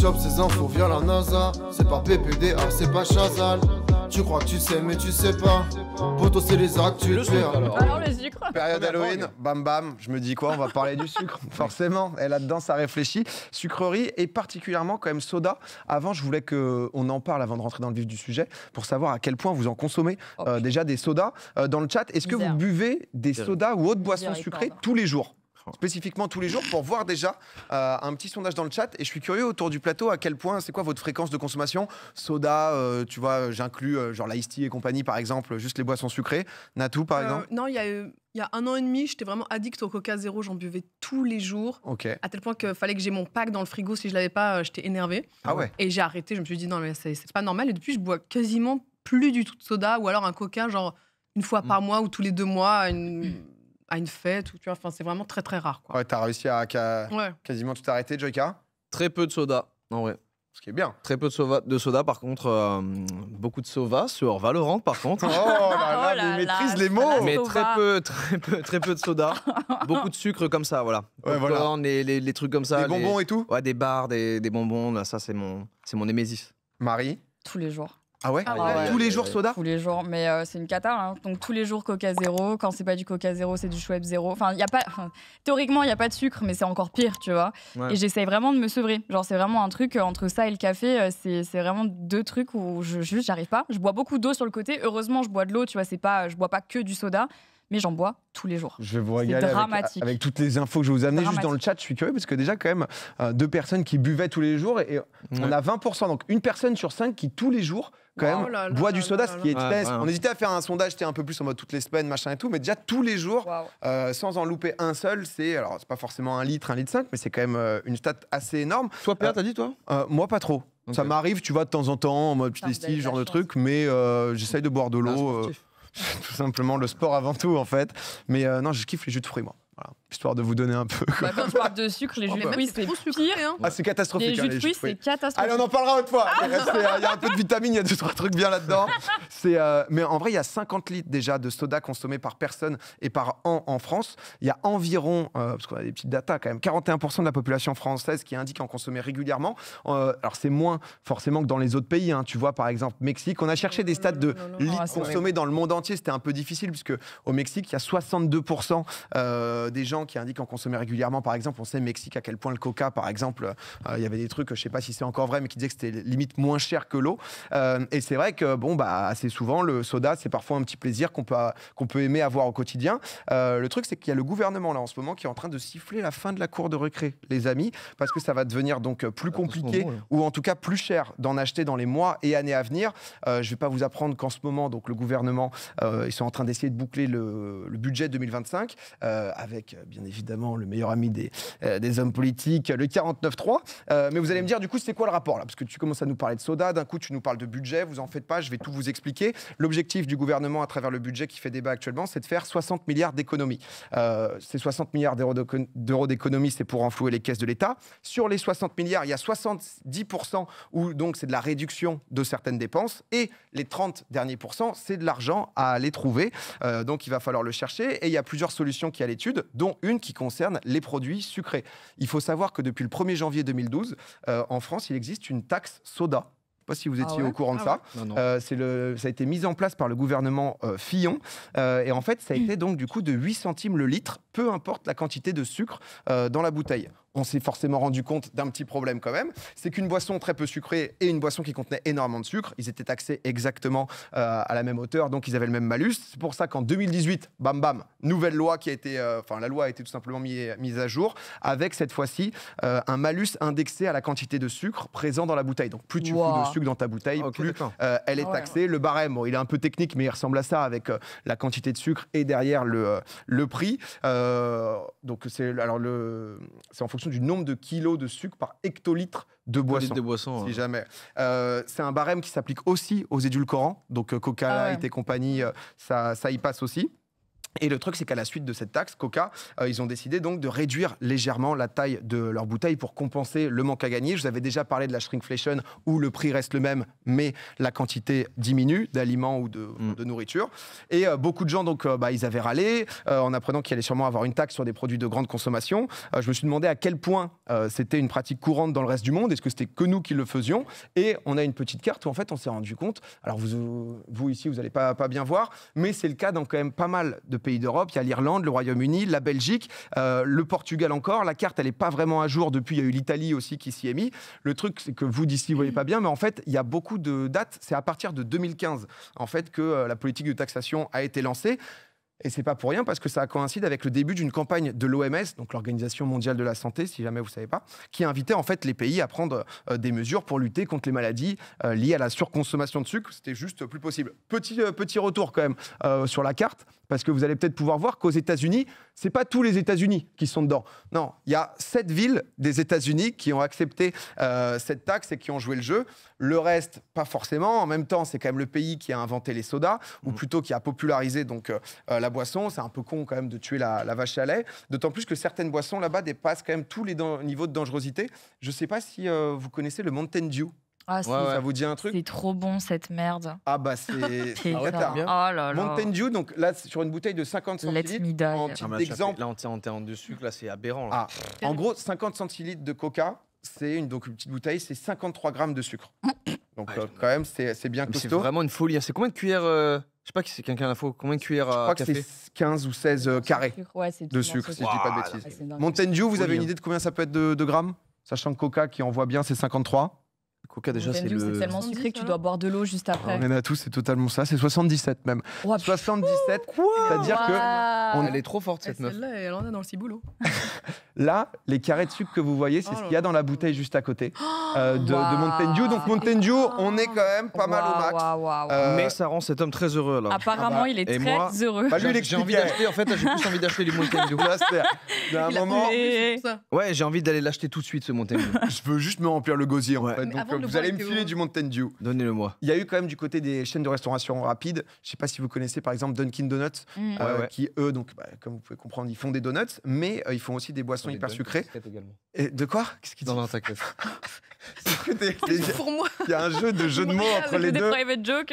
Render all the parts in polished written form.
chope ces infos via la NASA. C'est pas PPDA, c'est pas Chazal. Tu crois que tu sais mais tu sais pas. Poto c'est les actes, tu le fais. Alors le sucre. Période Halloween, bam bam, je me dis quoi, on va parler du sucre, forcément. Et là-dedans, ça réfléchit. Sucrerie et particulièrement quand même soda. Avant, je voulais qu'on en parle avant de rentrer dans le vif du sujet pour savoir à quel point vous en consommez déjà des sodas. Dans le chat, est-ce que vous buvez des sodas ou autres boissons sucrées tous les jours ? Spécifiquement tous les jours pour voir déjà un petit sondage dans le chat et je suis curieux autour du plateau à quel point c'est quoi votre fréquence de consommation soda tu vois j'inclus genre l'ice tea et compagnie par exemple juste les boissons sucrées Natou par exemple non il y a 1 an et demi j'étais vraiment addict au Coca Zéro, j'en buvais tous les jours à tel point qu'il fallait que j'ai mon pack dans le frigo, si je l'avais pas j'étais énervée et j'ai arrêté, je me suis dit non mais c'est pas normal et depuis je bois quasiment plus du tout de soda ou alors un Coca genre une fois par mois ou tous les 2 mois à une fête, ou, tu vois, enfin, c'est vraiment très très rare. Quoi. Ouais, t'as réussi à quasiment tout arrêter, Joyka ? Très peu de soda, en vrai. Ce qui est bien. Très peu de soda, par contre, beaucoup de Sova sur Valorant, par contre. Oh là là, il maîtrise les mots. Mais très peu de soda. Beaucoup de sucre comme ça, voilà. Ouais, voilà. Les trucs comme ça. Des bonbons et tout. Ouais, des bars, des bonbons. Là, ça, c'est mon némésis. Marie ? Tous les jours. Ah ouais, tous les jours soda. Tous les jours, mais c'est une cata. Hein. Donc tous les jours Coca Zéro. Quand c'est pas du Coca Zéro, c'est du Schweppes Zéro. Enfin, théoriquement, il y a pas de sucre, mais c'est encore pire, tu vois. Ouais. Et j'essaye vraiment de me sevrer. Genre, c'est vraiment un truc entre ça et le café. C'est vraiment 2 trucs où j'arrive pas. Je bois beaucoup d'eau sur le côté. Heureusement, je bois de l'eau. Tu vois, je bois pas que du soda. Mais j'en bois tous les jours. Je vais vous régaler avec toutes les infos que je vous ai amenées juste dans le chat. Je suis curieux parce que déjà quand même 2 personnes qui buvaient tous les jours et on a 20%. Donc une personne sur 5 qui tous les jours quand même boit du soda, ce qui est très... On hésitait à faire un sondage, c'était un peu plus en mode toutes les semaines, machin et tout, mais déjà tous les jours, sans en louper un seul, c'est pas forcément 1 litre, 1,5 litre, mais c'est quand même une stat assez énorme. Toi, Pierre, t'as dit toi ? Moi, pas trop. Okay. Ça m'arrive, tu vois, de temps en temps, en mode petit style, genre de truc, mais j'essaye de boire de l'eau. Tout simplement le sport avant tout en fait, mais non, je kiffe les jus de fruits moi. Voilà, histoire de vous donner un peu. Quand tu parles de sucre, les jus de fruits, c'est pire. Hein. Ah, c'est catastrophique. Les jus de fruits, c'est catastrophique. Allez, on en parlera autre fois. Il y a un peu de vitamines, il y a 2-3 trucs bien là-dedans. Mais en vrai, il y a 50 litres déjà de soda consommés par personne et par an en France. Il y a environ, parce qu'on a des petites datas quand même, 41% de la population française qui indique en consommer régulièrement. Alors, c'est moins forcément que dans les autres pays. Hein. Tu vois, par exemple, Mexique. On a cherché des stats de litres consommés dans le monde entier. C'était un peu difficile, puisque au Mexique, il y a 62% des gens qui indiquent en consommer régulièrement. Par exemple, on sait Mexique à quel point le coca, par exemple, il y avait des trucs, je sais pas si c'est encore vrai, mais qui disaient que c'était limite moins cher que l'eau. Et c'est vrai que assez souvent le soda, c'est parfois un petit plaisir qu'on peut aimer avoir au quotidien. Le truc, c'est qu'il y a le gouvernement là en ce moment qui est en train de siffler la fin de la cour de récré, les amis, parce que ça va devenir donc plus compliqué ou en tout cas plus cher d'en acheter dans les mois et années à venir. Je vais pas vous apprendre qu'en ce moment, donc le gouvernement, ils sont en train d'essayer de boucler le budget 2025 avec bien évidemment le meilleur ami des hommes politiques, le 49.3. Mais vous allez me dire du coup c'est quoi le rapport là ? Parce que tu commences à nous parler de soda, d'un coup tu nous parles de budget, vous en faites pas, je vais tout vous expliquer. L'objectif du gouvernement à travers le budget qui fait débat actuellement, c'est de faire 60 milliards d'économies. Ces 60 milliards d'euros d'économies, c'est pour renflouer les caisses de l'État. Sur les 60 milliards, il y a 70% où donc c'est de la réduction de certaines dépenses et les 30 derniers pourcents, c'est de l'argent à aller trouver. Donc il va falloir le chercher et il y a plusieurs solutions qui à l'étude, dont une qui concerne les produits sucrés. Il faut savoir que depuis le 1er janvier 2012, en France, il existe une taxe soda. Je ne sais pas si vous étiez au courant de ça. Non. Ça a été mis en place par le gouvernement Fillon. Et en fait, ça a été donc du coup de 8 centimes le litre, peu importe la quantité de sucre dans la bouteille. On s'est forcément rendu compte d'un petit problème quand même, c'est qu'une boisson très peu sucrée et une boisson qui contenait énormément de sucre, ils étaient taxés exactement à la même hauteur, donc ils avaient le même malus. C'est pour ça qu'en 2018, bam bam, nouvelle loi qui a été, la loi a été tout simplement mise à jour, avec cette fois-ci un malus indexé à la quantité de sucre présent dans la bouteille. Donc plus tu fous de sucre dans ta bouteille, plus elle est taxée. Le barème, il est un peu technique, mais il ressemble à ça avec la quantité de sucre et derrière le prix. Donc c'est en fonction du nombre de kilos de sucre par hectolitre de boisson, si jamais. C'est un barème qui s'applique aussi aux édulcorants, donc Coca Light et compagnie, ça y passe aussi. Et le truc, c'est qu'à la suite de cette taxe, Coca, ils ont décidé donc de réduire légèrement la taille de leurs bouteilles pour compenser le manque à gagner. Je vous avais déjà parlé de la shrinkflation où le prix reste le même, mais la quantité diminue d'aliments ou de nourriture. Et beaucoup de gens, donc, ils avaient râlé en apprenant qu'il allait sûrement avoir une taxe sur des produits de grande consommation. Je me suis demandé à quel point c'était une pratique courante dans le reste du monde. Est-ce que c'était que nous qui le faisions? Et on a une petite carte où en fait on s'est rendu compte. Alors vous ici, vous n'allez pas bien voir, mais c'est le cas dans quand même pas mal de pays d'Europe. Il y a l'Irlande, le Royaume-Uni, la Belgique, le Portugal encore. La carte, elle n'est pas vraiment à jour depuis. Il y a eu l'Italie aussi qui s'y est mis. Le truc, c'est que vous d'ici, vous voyez pas bien, mais en fait, il y a beaucoup de dates. C'est à partir de 2015, en fait, que la politique de taxation a été lancée. Et c'est pas pour rien parce que ça coïncide avec le début d'une campagne de l'OMS, donc l'Organisation mondiale de la santé, si jamais vous savez pas, qui a invité en fait les pays à prendre des mesures pour lutter contre les maladies liées à la surconsommation de sucre. C'était juste plus possible. Petit retour quand même sur la carte, parce que vous allez peut-être pouvoir voir qu'aux États-Unis, c'est pas tous les États-Unis qui sont dedans. Non, il y a 7 villes des États-Unis qui ont accepté cette taxe et qui ont joué le jeu. Le reste, pas forcément. En même temps, c'est quand même le pays qui a inventé les sodas, ou plutôt qui a popularisé donc la boisson. C'est un peu con quand même de tuer la vache à lait. D'autant plus que certaines boissons là-bas dépassent quand même tous les niveaux de dangerosité. Je sais pas si vous connaissez le Mountain Dew. Ah, ça vous dit un truc? C'est trop bon cette merde. Ah bah c'est bien. Oh là là. Mountain Dew, donc là sur une bouteille de 50 centilitres. En type d'exemple. Là en termes de sucre, là c'est aberrant. Là. Ah, en gros, 50 centilitres de Coca, c'est une petite bouteille, c'est 53 grammes de sucre. Donc quand même, c'est bien costaud. C'est vraiment une folie. C'est combien de cuillères Je sais pas si c'est quelqu'un d'info. Combien de cuillères Je crois café? que c'est 15 ou 16 carrés de sucre, si je dis pas de bêtises. Mountain Dew, vous avez une idée de combien ça peut être de grammes? Sachant que Coca, qui envoie bien, c'est 53. Coca déjà c'est tellement sucré que tu dois boire de l'eau juste après. On en a tous, c'est totalement ça, c'est 77 même. 77, c'est-à-dire que elle est trop forte cette meuf. Celle-là, elle en a dans le ciboulot. Là, les carrés de sucre que vous voyez, c'est ce qu'il y a dans la bouteille juste à côté de Mountain Dew. Donc Mountain Dew, on est quand même pas mal au max. Mais ça rend cet homme très heureux là. Apparemment, il est très heureux. J'ai envie d'acheter, en fait, j'ai plus envie d'acheter du Mountain Dew. D'un moment. Ouais, j'ai envie d'aller l'acheter tout de suite ce Mountain Dew. Je veux juste me remplir le gosier en fait. Donc vous allez me filer du Mountain Dew. Donnez-le-moi. Il y a eu quand même du côté des chaînes de restauration rapide. Je sais pas si vous connaissez par exemple Dunkin' Donuts, qui eux, donc comme vous pouvez comprendre, ils font des donuts, mais ils font aussi des boissons hyper sucrées. Et de quoi? Qu'est-ce qu'il dit? Non, t'inquiète. Pour moi. Il y a un jeu de mots entre les deux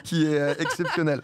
qui est exceptionnel.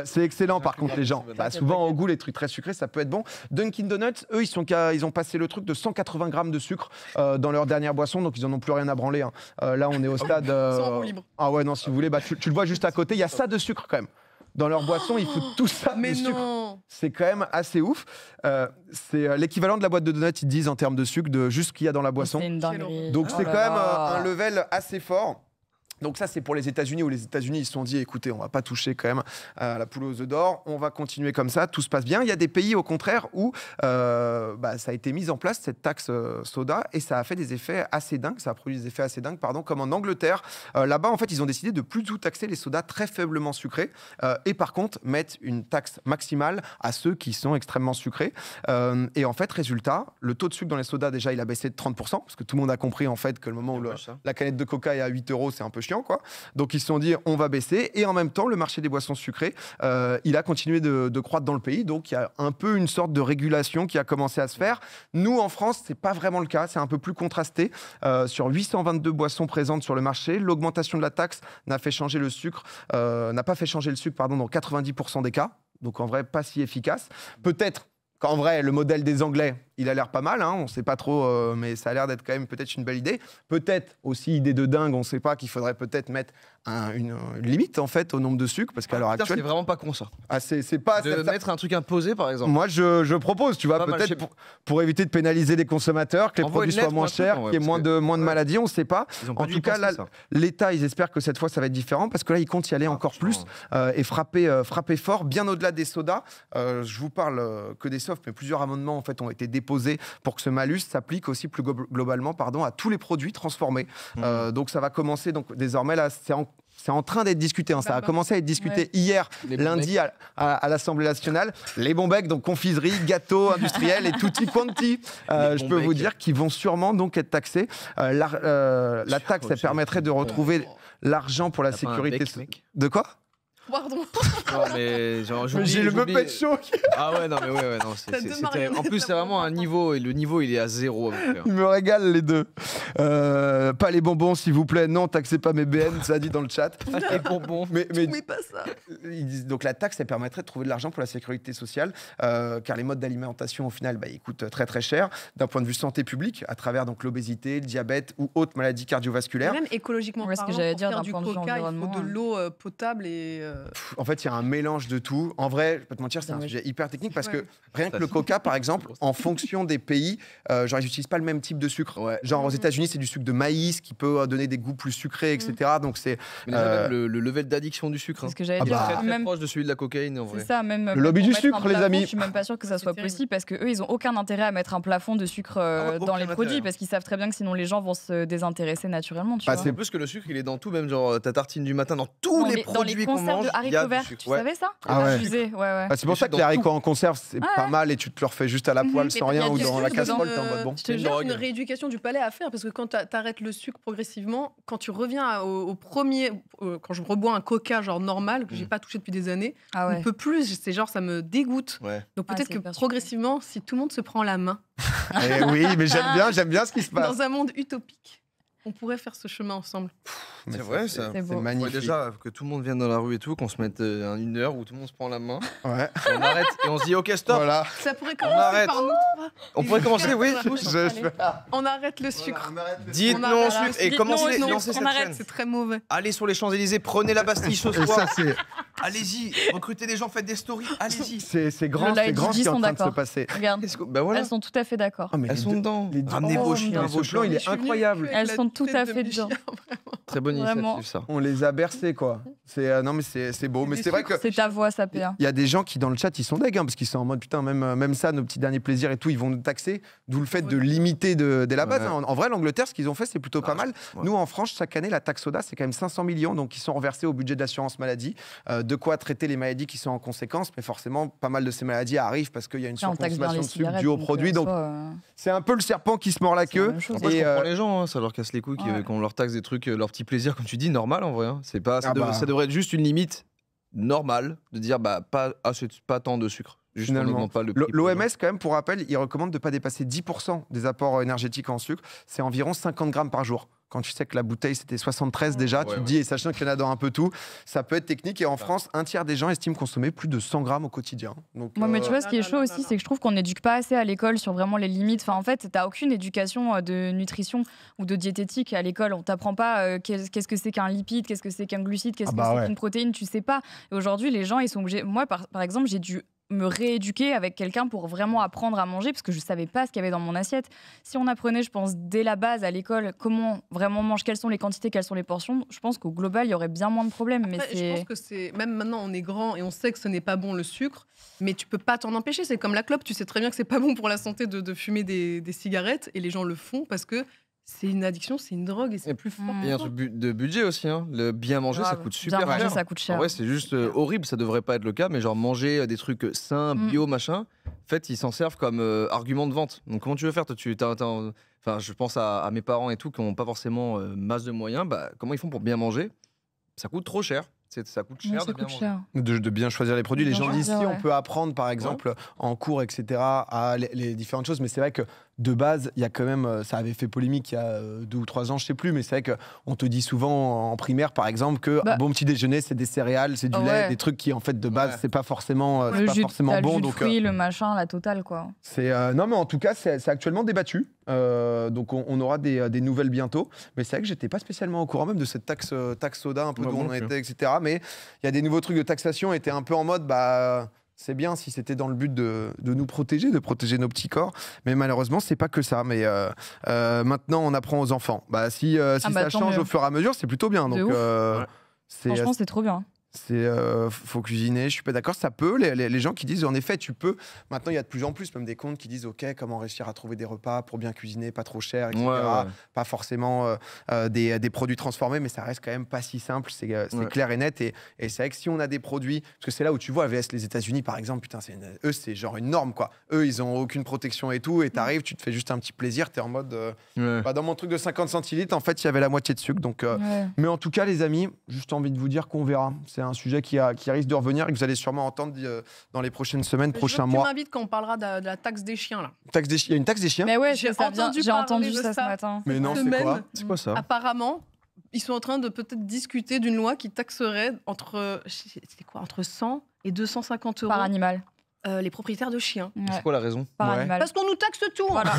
C'est excellent par contre les gens. Souvent au goût les trucs très sucrés ça peut être bon. Dunkin' Donuts, eux ils ont passé le truc de 180 grammes de sucre dans leur dernière boisson, donc ils en ont plus rien à branler. Là on est au stade. Ah ouais non si vous voulez, tu le vois juste à côté, il y a ça de sucre quand même. Dans leur boisson, ils foutent tout ça de sucre. C'est quand même assez ouf. C'est l'équivalent de la boîte de donuts, ils disent, en termes de sucre, de juste ce qu'il y a dans la boisson. C'est une dinguerie. Donc c'est quand même un level assez fort. Donc ça, c'est pour les États-Unis, où les États-Unis, ils se sont dit, écoutez, on va pas toucher quand même à la poule aux œufs d'or, on va continuer comme ça, tout se passe bien. Il y a des pays, au contraire, où ça a été mis en place, cette taxe soda, et ça a fait des effets assez dingues, comme en Angleterre. Là-bas, en fait, ils ont décidé de plus tout taxer les sodas très faiblement sucrés, et par contre, mettre une taxe maximale à ceux qui sont extrêmement sucrés. Et en fait, résultat, le taux de sucre dans les sodas, déjà, il a baissé de 30%, parce que tout le monde a compris, en fait, que le moment où la canette de coca est à 8 €, c'est un peu chiant, quoi. Donc ils se sont dit on va baisser, et en même temps le marché des boissons sucrées il a continué de croître dans le pays, donc il y a un peu une sorte de régulation qui a commencé à se faire. Nous en France c'est pas vraiment le cas, c'est un peu plus contrasté. Sur 822 boissons présentes sur le marché, l'augmentation de la taxe n'a pas fait changer le sucre dans 90% des cas, donc en vrai pas si efficace. Peut-être qu'en vrai le modèle des Anglais il a l'air pas mal, on ne sait pas trop, mais ça a l'air d'être quand même peut-être une belle idée. Peut-être aussi, idée de dingue, on ne sait pas, qu'il faudrait peut-être mettre une limite en fait au nombre de sucres, parce qu'à l'heure actuelle... C'est vraiment pas con ça. C'est pas... mettre un truc imposé par exemple. Moi je propose, tu vois, peut-être pour éviter de pénaliser les consommateurs, que les produits soient moins chers, qu'il y ait moins de maladies, on ne sait pas. En tout cas, là, l'État, ils espèrent que cette fois ça va être différent, parce que là, ils comptent y aller encore plus et frapper fort, bien au-delà des sodas. Je vous parle que des softs, mais plusieurs amendements en fait ont été déposés pour que ce malus s'applique aussi plus globalement à tous les produits transformés. Donc ça va commencer, donc désormais là c'est en train d'être discuté, ça a commencé à être discuté hier, lundi à l'Assemblée nationale. Les bons becs, donc confiserie, gâteaux industriels et tutti quanti, je peux vous dire qu'ils vont sûrement donc être taxés. La taxe, elle permettrait de retrouver l'argent pour la sécurité. De quoi ? Pardon. Non, mais genre, j'ai le Muppet Show. Ah ouais, non, mais ouais, non. En plus, c'est vraiment un niveau, et le niveau, il est à 0. Ils me régalent les deux. Pas les bonbons, s'il vous plaît. Non, taxez pas mes BN, ça dit dans le chat. Les bonbons. Mais pas ça. Ils disent, donc la taxe, elle permettrait de trouver de l'argent pour la sécurité sociale, car les modes d'alimentation, au final, ils coûtent très très cher d'un point de vue santé publique, à travers donc l'obésité, le diabète ou autres maladies cardiovasculaires. Même écologiquement parlant, ce que j'allais dire, pour faire d'un du point de vue coca, il faut environnement, de l'eau potable et... En fait, il y a un mélange de tout. En vrai, je vais pas te mentir, c'est un sujet hyper technique parce que rien que le coca, par exemple, en fonction des pays, genre ils n'utilisent pas le même type de sucre. Ouais. Genre aux États-Unis, c'est du sucre de maïs qui peut donner des goûts plus sucrés, etc. Donc c'est même le level d'addiction du sucre. C'est ce que j'allais dire. Très, très Même proche de celui de la cocaïne, en vrai. C'est ça, même le lobby pour du mettre sucre, un les plafond, amis. Je suis même pas sûre que ça soit possible parce que eux, ils ont aucun intérêt à mettre un plafond de sucre dans les produits parce qu'ils savent très bien que sinon les gens vont se désintéresser naturellement. Tu vois. C'est plus que le sucre, il est dans tout, même genre ta tartine du matin, dans tous les produits qu'on mange. Dans les conserves de haricots verts, tu savais ça? C'est pour ça que les haricots en conserve, c'est pas mal et tu te le refais juste à la poêle sans rien ou dans la casserole, t'es en mode bon. Je te jure, une rééducation du palais à faire parce que quand tu arrêtes le sucre progressivement, quand tu reviens au premier, quand je rebois un coca genre normal que j'ai pas touché depuis des années, on peut plus. C'est genre ça me dégoûte. Donc peut-être que progressivement, si tout le monde se prend la main. Oui, mais j'aime bien ce qui se passe. Dans un monde utopique. On pourrait faire ce chemin ensemble. C'est vrai, ça. C'est magnifique. Déjà, que tout le monde vienne dans la rue et tout, qu'on se mette une heure où tout le monde se prend la main. Ouais. On arrête et on se dit, ok, stop. Voilà. Ça pourrait commencer par nous trois. On pourrait commencer, oui. On arrête le sucre. Dites non au sucre et commencez lancer cette chaîne. C'est très mauvais. Allez sur les Champs-Élysées, prenez la Bastille ce soir. Allez-y, recrutez des gens, faites des stories, allez-y. C'est grand ce qui est en train de se passer. Regarde, elles sont tout à fait d'accord. Elles sont dedans. Ramenez vos chiens, vos plans, il est incroyable. Elles sont tout à fait dedans. Très bonne initiative, ça. On les a bercés, quoi. Non, mais c'est beau. Mais c'est vrai que. C'est ta voix, ça PA. Il y a des gens qui, dans le chat, ils sont deg, parce qu'ils sont en mode putain, même ça, nos petits derniers plaisirs et tout, ils vont nous taxer. D'où le fait de limiter dès la base. En vrai, l'Angleterre, ce qu'ils ont fait, c'est plutôt pas mal. Nous, en France, chaque année, la taxe soda, c'est quand même 500 millions, donc qui sont reversés au budget d'assurance maladie. De quoi traiter les maladies qui sont en conséquence. Mais forcément, pas mal de ces maladies arrivent parce qu'il y a une surconsommation de sucre due aux produits. Donc, c'est un peu le serpent qui se mord la queue. Je comprends les gens, ça leur casse les couilles qu'on leur taxe des trucs, leurs petits plaisirs, comme tu dis, normal en vrai. C'est pas, ça devrait être juste une limite normale de dire c'est pas tant de sucre. L'OMS, quand même, pour rappel, il recommande de ne pas dépasser 10% des apports énergétiques en sucre. C'est environ 50 grammes par jour. Quand tu sais que la bouteille, c'était 73 déjà, tu te dis, et sachant qu'il y en a dans un peu tout, ça peut être technique. Et en France, un tiers des gens estiment consommer plus de 100 grammes au quotidien. Donc, mais tu vois, ce qui est chaud aussi, c'est que je trouve qu'on n'éduque pas assez à l'école sur vraiment les limites. Enfin, en fait, tu n'as aucune éducation de nutrition ou de diététique à l'école. On ne t'apprend pas qu'est-ce que c'est qu'un lipide, qu'est-ce que c'est qu'un glucide, qu'est-ce que c'est qu'une protéine, tu sais pas. Et aujourd'hui, les gens, ils sont obligés. Moi, par exemple, j'ai dû me rééduquer avec quelqu'un pour vraiment apprendre à manger parce que je savais pas ce qu'il y avait dans mon assiette. Si on apprenait, je pense, dès la base à l'école comment vraiment on mange, quelles sont les quantités, quelles sont les portions, je pense qu'au global, il y aurait bien moins de problèmes. Mais je pense que c'est même maintenant on est grand et on sait que ce n'est pas bon le sucre, mais tu peux pas t'en empêcher. C'est comme la clope, tu sais très bien que c'est pas bon pour la santé de fumer des cigarettes et les gens le font parce que c'est une addiction, c'est une drogue et c'est plus fort. Il y a un truc de budget aussi. Hein. Le bien manger, ça coûte super cher. Manger, ça coûte cher. En vrai, c'est juste horrible. Ça devrait pas être le cas, mais genre manger des trucs sains, bio, machin. En fait, ils s'en servent comme argument de vente. Donc, comment tu veux faire? Toi, enfin, je pense à mes parents et tout qui n'ont pas forcément masse de moyens. Comment ils font pour bien manger? Ça coûte trop cher. Ça coûte cher, de bien choisir les produits. Les gens disent si on peut apprendre, par exemple, en cours, etc., à les différentes choses. Mais c'est vrai que de base, il y a quand même, ça avait fait polémique il y a 2 ou 3 ans, je sais plus, mais c'est vrai qu'on te dit souvent en primaire, par exemple, qu'un bon petit déjeuner, c'est des céréales, c'est du lait, des trucs qui, en fait, de base, c'est pas forcément, bon. Le jus de fruits, le machin, la totale, quoi. Non, mais en tout cas, c'est actuellement débattu. Donc, on aura des nouvelles bientôt. Mais c'est vrai que j'étais pas spécialement au courant même de cette taxe soda, un peu d'où on était, etc. Mais il y a des nouveaux trucs de taxation, étaient un peu en mode, c'est bien si c'était dans le but de nous protéger, de protéger nos petits corps. Mais malheureusement, c'est pas que ça. Mais maintenant, on apprend aux enfants. Si ça change au fur et à mesure, c'est plutôt bien. Donc, franchement, c'est trop bien. Faut cuisiner, je suis pas d'accord, ça peut, les gens qui disent en effet tu peux, maintenant il y a de plus en plus même des comptes qui disent ok, comment réussir à trouver des repas pour bien cuisiner, pas trop cher, etc. Pas forcément des produits transformés, mais ça reste quand même pas si simple, c'est clair et net, et c'est vrai que si on a des produits, parce que c'est là où tu vois VS les États-Unis par exemple, putain, eux c'est genre une norme quoi, eux ils ont aucune protection et tout, et t'arrives, tu te fais juste un petit plaisir, t'es en mode dans mon truc de 50 centilitres en fait il y avait la moitié de sucre, donc mais en tout cas les amis, juste envie de vous dire qu'on verra, c'est un sujet qui risque de revenir et que vous allez sûrement entendre dans les prochaines semaines, prochains mois. Tu m'invites quand on parlera de la taxe des chiens là. Il y a une taxe des chiens? Mais ouais, j'ai entendu ça ce matin. Mais non, c'est quoi? C'est quoi ça? Apparemment, ils sont en train de peut-être discuter d'une loi qui taxerait entre 100 et 250 € par animal. Les propriétaires de chiens. Ouais. C'est quoi la raison? Par animal. Parce qu'on nous taxe tout. Voilà.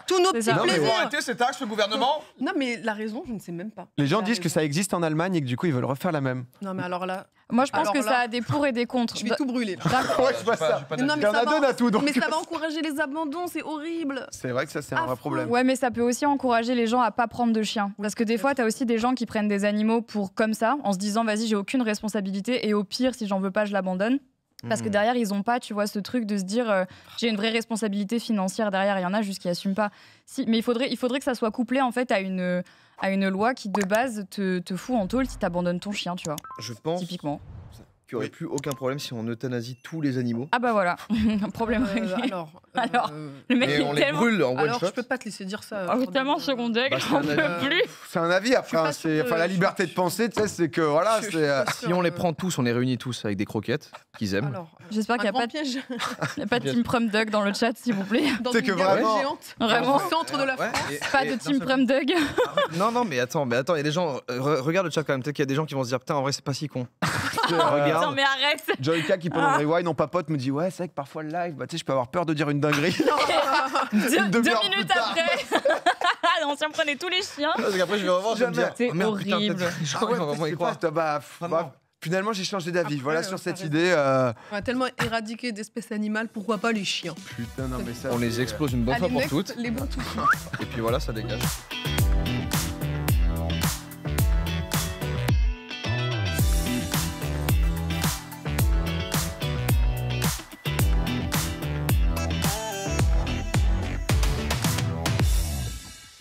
Tous nos petits Non, mais plaisirs. faut arrêter ces taxes, le gouvernement. Non, mais la raison, je ne sais même pas. Les gens La disent que raison. ça existe en Allemagne et que du coup, ils veulent refaire la même. Non, mais alors là, Moi, je pense Alors que là, ça a des pour et des contre. je vais tout brûler. Là. Ouais, je vois ça. Mais non, Il mais y en ça a va deux à tout, donc. Mais ça va encourager les abandons, c'est horrible. C'est vrai que ça, c'est un vrai Affreux. problème. Ouais, mais ça peut aussi encourager les gens à pas prendre de chiens. Parce que des fois, t'as aussi des gens qui prennent des animaux pour comme ça, en se disant, vas-y, j'ai aucune responsabilité, et au pire, si j'en veux pas, je l'abandonne. Parce que derrière, ils ont pas, tu vois, ce truc de se dire, j'ai une vraie responsabilité financière derrière. Il y en a juste qui assument pas. Si, mais il faudrait que ça soit couplé en fait à une loi qui de base te fout en tôle si t'abandonnes ton chien, tu vois. Je pense Typiquement. qu'il n'y aurait plus aucun problème si on euthanasie tous les animaux. Ah bah voilà, un problème réglé. Alors, le mec Et est on les tellement... brûle en one Alors, shot. je peux pas te laisser dire ça. Ah oui, tellement second degré, j'en peux plus. C'est un avis après. pas Hein, sûre que- la liberté de penser, tu sais, c'est que voilà, Je suis c'est. pas Si sûre, on les prend tous, on les réunit tous avec des croquettes qu'ils aiment. Alors, J'espère qu'il n'y un a, grand piège pas de Team Prum Dug dans le chat, s'il vous plaît. dans C'est une que gare vraiment- géante. Vraiment. Au centre de la Ouais, France. Pas de Team Prum Dug. Non, mais attends, il y a des gens. Regarde le chat quand même. Peut-être qu'il y a des gens qui vont se dire putain, en vrai, c'est pas si con. Non Regarde. mais arrête. Joyka qui pendant le rewind en papote me dit ouais, c'est vrai que parfois le live, bah, tu sais, je peux avoir peur de dire une dinguerie. Deux demi-heure plus minutes tard. après. On s'en prenait tous les chiens. Parce qu'après, je vais revoir, je vais me dire. C'est oh, merde, putain, horrible. peut-être- Je Ah crois ouais, qu'on va vraiment y c'est croire. pas- bah, Vraiment. finalement, j'ai changé d'avis. Après, Voilà sur cette t'as idée. On a tellement éradiqué d'espèces animales, pourquoi pas les chiens Putain, non, mais ça. On les explose une bonne fois Allez, pour next, toutes. les bons tout. Et puis voilà, ça dégage.